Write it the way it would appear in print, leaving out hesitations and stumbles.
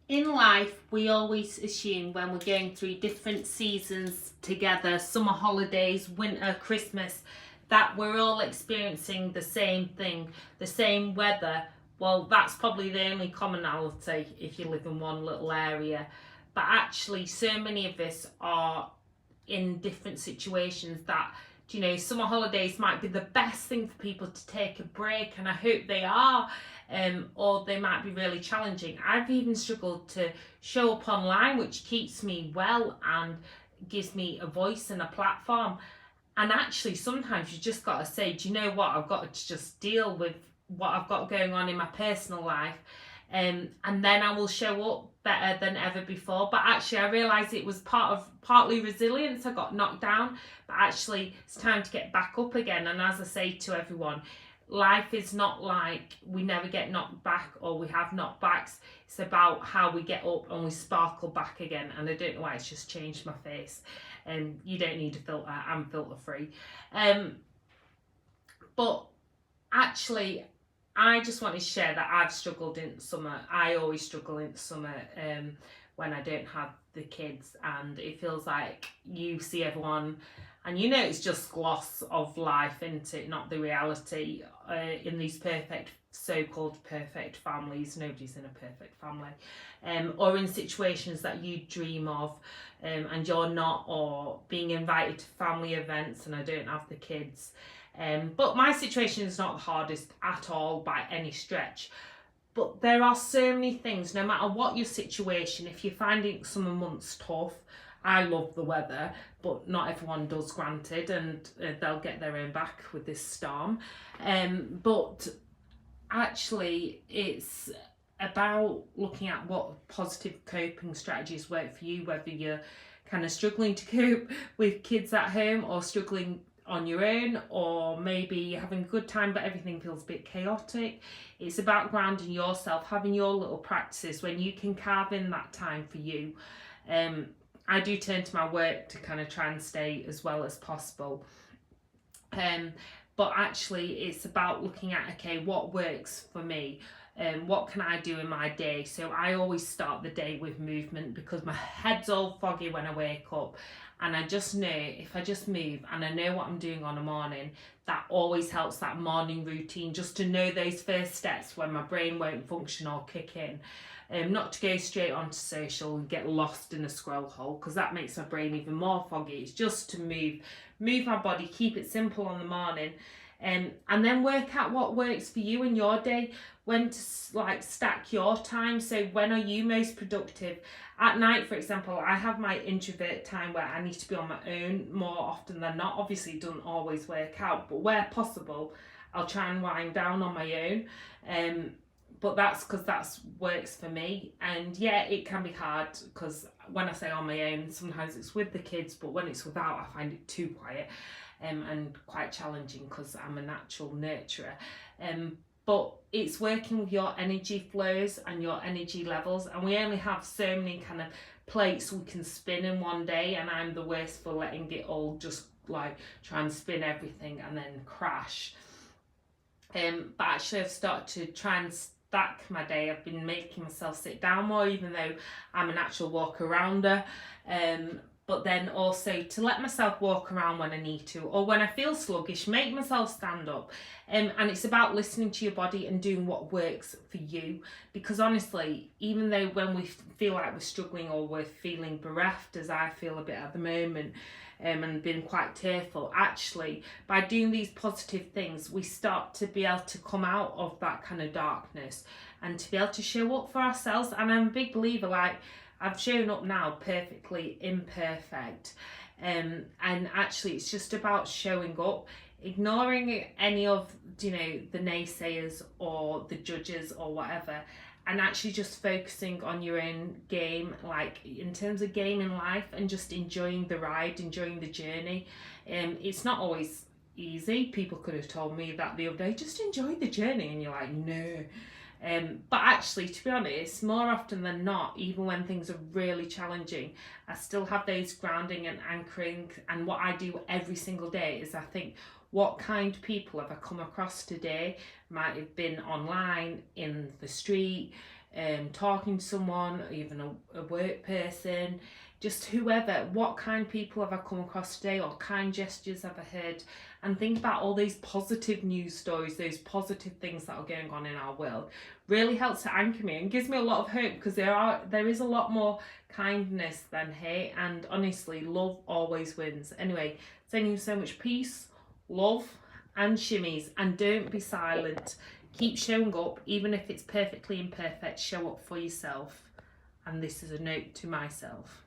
In life, we always assume when we're going through different seasons together, summer holidays, winter, Christmas, that we're all experiencing the same thing, the same weather. Well, that's probably the only commonality if you live in one little area. But actually, so many of us are in different situations that, summer holidays might be the best thing for people to take a break, and I hope they are. Or they might be really challenging. I've even struggled to show up online, which keeps me well and gives me a voice and a platform. And actually, sometimes you just got to say, do you know what? I've got to just deal with what I've got going on in my personal life. And then I will show up better than ever before. But actually, I realised it was partly resilience. I got knocked down, but actually, it's time to get back up again. And as I say to everyone, life is not like we never get knocked back or we have knockbacks. It's about how we get up and we sparkle back again. And I don't know why it's just changed my face. You don't need a filter. I'm filter free. But actually, I just wanted to share that I've struggled in summer. I always struggle in summer when I don't have the kids, and it feels like you see everyone and it's just gloss of life, isn't it? Not the reality in these so-called perfect families. Nobody's in a perfect family. Or in situations that you dream of and you're not, or being invited to family events and I don't have the kids. But my situation is not the hardest at all by any stretch. But there are so many things, no matter what your situation, if you're finding summer months tough, I love the weather, but not everyone does, granted, and they'll get their own back with this storm. But actually, it's about looking at what positive coping strategies work for you, whether you're kind of struggling to cope with kids at home or struggling on your own, or maybe you're having a good time but everything feels a bit chaotic. It's about grounding yourself, having your little practices when you can carve in that time for you. I do turn to my work to kind of try and stay as well as possible. But actually it's about looking at, okay, what works for me? What can I do in my day? So I always start the day with movement because my head's all foggy when I wake up. And I just know if I just move and I know what I'm doing on a morning, that always helps, that morning routine, just to know those first steps when my brain won't function or kick in. Not to go straight onto social and get lost in a scroll hole, because that makes my brain even more foggy. It's just to move my body, keep it simple on the morning, and then work out what works for you in your day, when to stack your time. So when are you most productive? At night, for example, I have my introvert time where I need to be on my own more often than not. Obviously it doesn't always work out, but where possible I'll try and wind down on my own. But that's because that works for me. And yeah, it can be hard because when I say on my own, sometimes it's with the kids, but when it's without, I find it too quiet and quite challenging because I'm a natural nurturer. But it's working with your energy flows and your energy levels, and we only have so many kind of plates we can spin in one day, and I'm the worst for letting it all just try and spin everything and then crash. But actually I've started to try and stack my day. I've been making myself sit down more, even though I'm a natural walk-arounder. But then also to let myself walk around when I need to, or when I feel sluggish, make myself stand up. And it's about listening to your body and doing what works for you. Because honestly, even though when we feel like we're struggling or we're feeling bereft, as I feel a bit at the moment, and been quite tearful, actually by doing these positive things we start to be able to come out of that kind of darkness and to be able to show up for ourselves. And I'm a big believer, I've shown up now perfectly imperfect, and actually it's just about showing up, ignoring any of the naysayers or the judges or whatever, and actually just focusing on your own game, in terms of game in life, and just enjoying the ride, enjoying the journey. It's not always easy. People could have told me that the other day, just enjoy the journey, and you're like, no. But actually, to be honest, more often than not, even when things are really challenging, I still have those grounding and anchoring. And what I do every single day is I think, what kind of people have I come across today? Might have been online, in the street, talking to someone, even a work person, just whoever. What kind people have I come across today, or kind gestures have I heard? And think about all these positive news stories, those positive things that are going on in our world. Really helps to anchor me and gives me a lot of hope, because there is a lot more kindness than hate, and honestly, love always wins. Anyway, sending you so much peace, love, and shimmies, and don't be silent. Keep showing up, even if it's perfectly imperfect. Show up for yourself. And this is a note to myself.